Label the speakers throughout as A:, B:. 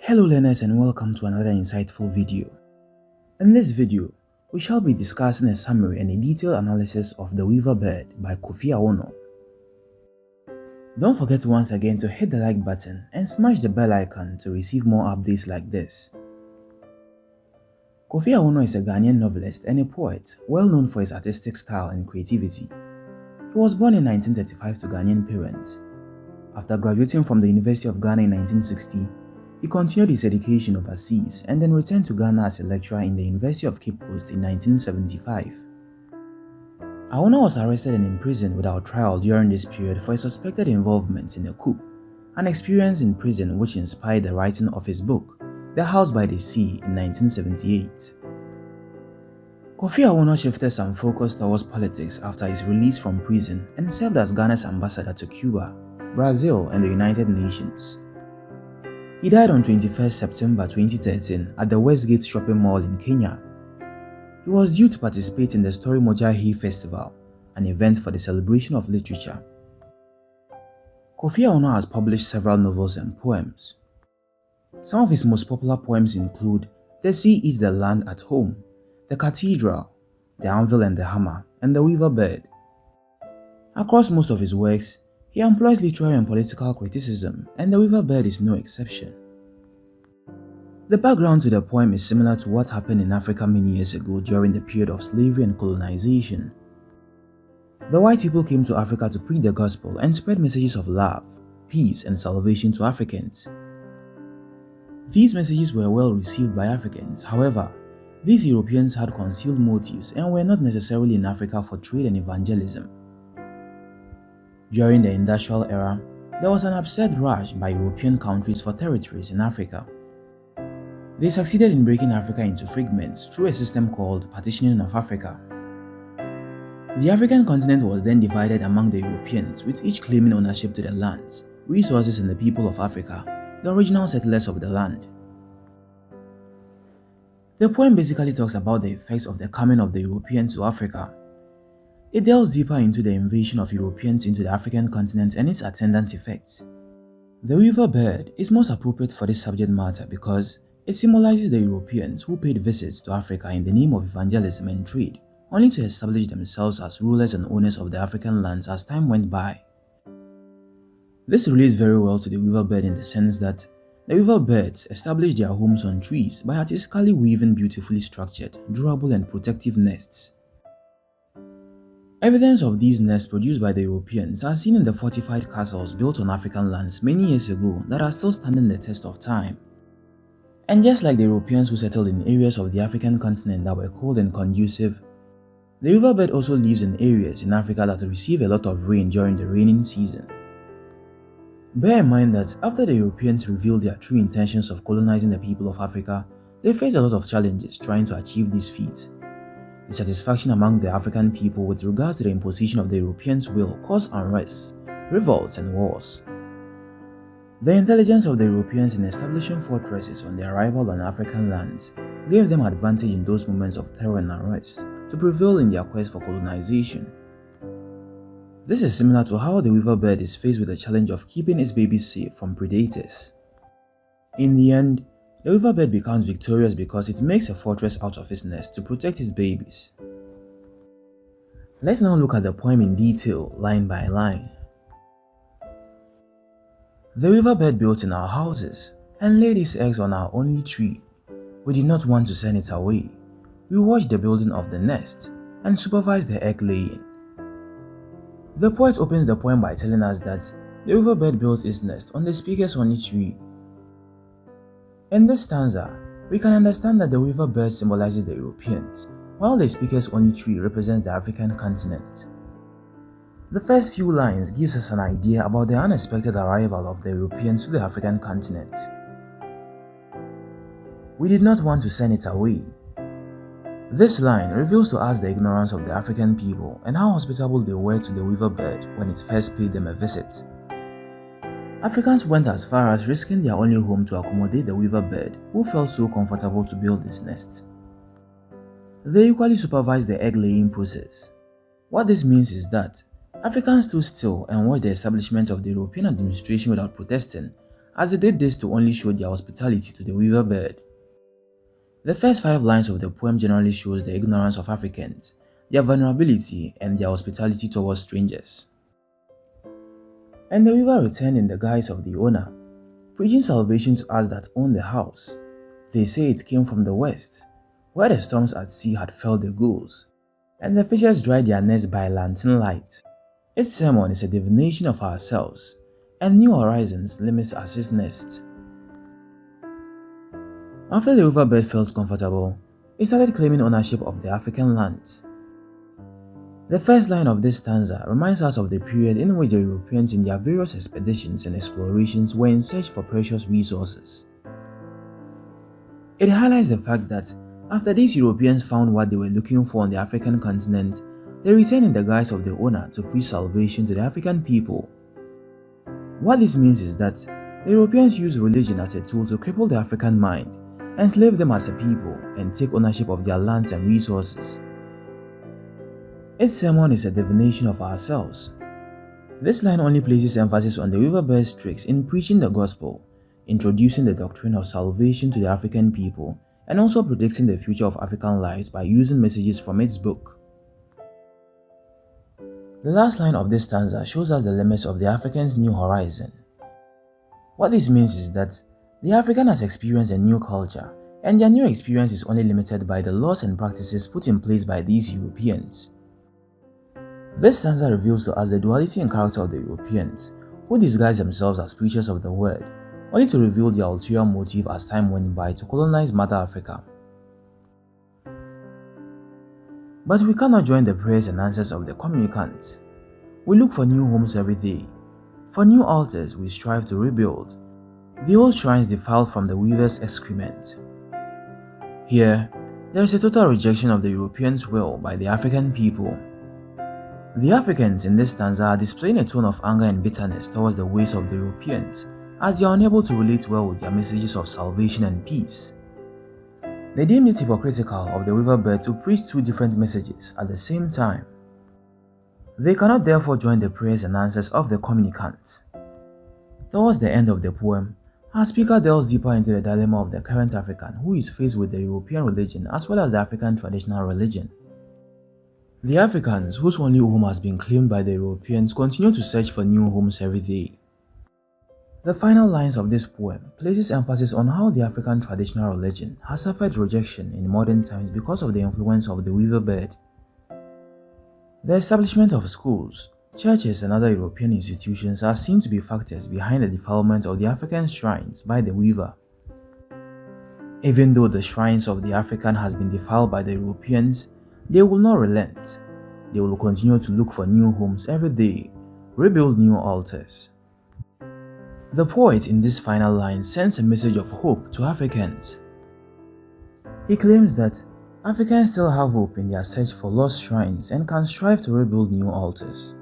A: Hello learners and welcome to another insightful video. In this video, we shall be discussing a summary and a detailed analysis of The Weaver Bird by Kofi Awonoor. Don't forget once again to hit the like button and smash the bell icon to receive more updates like this. Kofi Awonoor is a Ghanaian novelist and a poet well known for his artistic style and creativity. He was born in 1935 to Ghanaian parents. After graduating from the University of Ghana in 1960, he continued his education overseas and then returned to Ghana as a lecturer in the University of Cape Coast in 1975. Awonoor was arrested and imprisoned without trial during this period for his suspected involvement in a coup, an experience in prison which inspired the writing of his book, The House by the Sea, in 1978. Kofi Awonoor shifted some focus towards politics after his release from prison and served as Ghana's ambassador to Cuba, Brazil, and the United Nations. He died on 21 September 2013 at the Westgate Shopping Mall in Kenya. He was due to participate in the Story Mojahi Festival, an event for the celebration of literature. Kofi Awonoor has published several novels and poems. Some of his most popular poems include The Sea Eats the Land at Home, The Cathedral, The Anvil and the Hammer, and The Weaver Bird. Across most of his works, he employs literary and political criticism, and The Weaver Bird is no exception. The background to the poem is similar to what happened in Africa many years ago during the period of slavery and colonization. The white people came to Africa to preach the gospel and spread messages of love, peace, and salvation to Africans. These messages were well received by Africans. However, these Europeans had concealed motives and were not necessarily in Africa for trade and evangelism. During the industrial era, there was an absurd rush by European countries for territories in Africa. They succeeded in breaking Africa into fragments through a system called partitioning of Africa. The African continent was then divided among the Europeans, with each claiming ownership to the lands, resources, and the people of Africa, the original settlers of the land. The poem basically talks about the effects of the coming of the Europeans to Africa. It delves deeper into the invasion of Europeans into the African continent and its attendant effects. The Weaver Bird is most appropriate for this subject matter because it symbolizes the Europeans who paid visits to Africa in the name of evangelism and trade, only to establish themselves as rulers and owners of the African lands as time went by. This relates very well to the Weaver Bird in the sense that the Weaver Birds established their homes on trees by artistically weaving beautifully structured, durable, and protective nests. Evidence of these nests produced by the Europeans are seen in the fortified castles built on African lands many years ago that are still standing the test of time. And just like the Europeans who settled in areas of the African continent that were cold and conducive, the Weaver Bird also lives in areas in Africa that receive a lot of rain during the raining season. Bear in mind that after the Europeans revealed their true intentions of colonizing the people of Africa, they faced a lot of challenges trying to achieve this feat. Dissatisfaction among the African people with regards to the imposition of the Europeans' will caused unrest, revolts, and wars. The intelligence of the Europeans in establishing fortresses on their arrival on African lands gave them advantage in those moments of terror and unrest to prevail in their quest for colonization. This is similar to how the Weaver Bird is faced with the challenge of keeping its babies safe from predators. In the end, the Weaver Bird becomes victorious because it makes a fortress out of its nest to protect its babies. Let's now look at the poem in detail, line by line. The Weaver Bird built in our houses and laid its eggs on our only tree. We did not want to send it away. We watched the building of the nest and supervised the egg laying. The poet opens the poem by telling us that the Weaver Bird built its nest on the speaker's only tree. In this stanza, we can understand that the Weaver Bird symbolizes the Europeans, while the speaker's only tree represents the African continent. The first few lines gives us an idea about the unexpected arrival of the Europeans to the African continent. We did not want to send it away. This line reveals to us the ignorance of the African people and how hospitable they were to the Weaver Bird when it first paid them a visit. Africans went as far as risking their only home to accommodate the Weaver Bird, who felt so comfortable to build this nest. They equally supervised the egg-laying process. What this means is that Africans stood still and watched the establishment of the European administration without protesting, as they did this to only show their hospitality to the weaver bird. The first 5 lines of the poem generally shows the ignorance of Africans, their vulnerability, and their hospitality towards strangers. And the weaver returned in the guise of the owner, preaching salvation to us that own the house. They say it came from the west, where the storms at sea had felled the gulls, and the fishes dried their nets by lantern light. Its sermon is a divination of ourselves, and new horizons limits as its nest. After the weaver bird felt comfortable, it started claiming ownership of the African lands. The first line of this stanza reminds us of the period in which the Europeans in their various expeditions and explorations were in search for precious resources. It highlights the fact that after these Europeans found what they were looking for on the African continent, they returned in the guise of the owner to preach salvation to the African people. What this means is that the Europeans used religion as a tool to cripple the African mind, enslave them as a people, and take ownership of their lands and resources. Its sermon is a divination of ourselves. This line only places emphasis on the weaver bird's tricks in preaching the gospel, introducing the doctrine of salvation to the African people, and also predicting the future of African lives by using messages from its book. The last line of this stanza shows us the limits of the African's new horizon. What this means is that the African has experienced a new culture, and their new experience is only limited by the laws and practices put in place by these Europeans. This stanza reveals to us the duality and character of the Europeans, who disguise themselves as preachers of the word, only to reveal their ulterior motive as time went by to colonize Mother Africa. But we cannot join the prayers and answers of the communicant. We look for new homes every day. For new altars we strive to rebuild, the old shrines defiled from the weaver's excrement. Here, there is a total rejection of the Europeans' will by the African people. The Africans in this stanza are displaying a tone of anger and bitterness towards the ways of the Europeans, as they are unable to relate well with their messages of salvation and peace. They deem it hypocritical of the weaver bird to preach 2 different messages at the same time. They cannot therefore join the prayers and answers of the communicant. Towards the end of the poem, our speaker delves deeper into the dilemma of the current African who is faced with the European religion as well as the African traditional religion. The Africans, whose only home has been claimed by the Europeans, continue to search for new homes every day. The final lines of this poem places emphasis on how the African traditional religion has suffered rejection in modern times because of the influence of the weaver bird. The establishment of schools, churches and other European institutions are seen to be factors behind the defilement of the African shrines by the weaver. Even though the shrines of the African has been defiled by the Europeans, they will not relent. They will continue to look for new homes every day, rebuild new altars. The poet in this final line sends a message of hope to Africans. He claims that Africans still have hope in their search for lost shrines and can strive to rebuild new altars.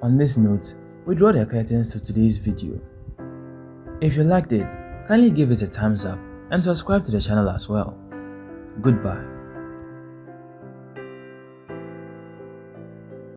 A: On this note, we draw the curtains to today's video. If you liked it, kindly give it a thumbs up and subscribe to the channel as well. Goodbye.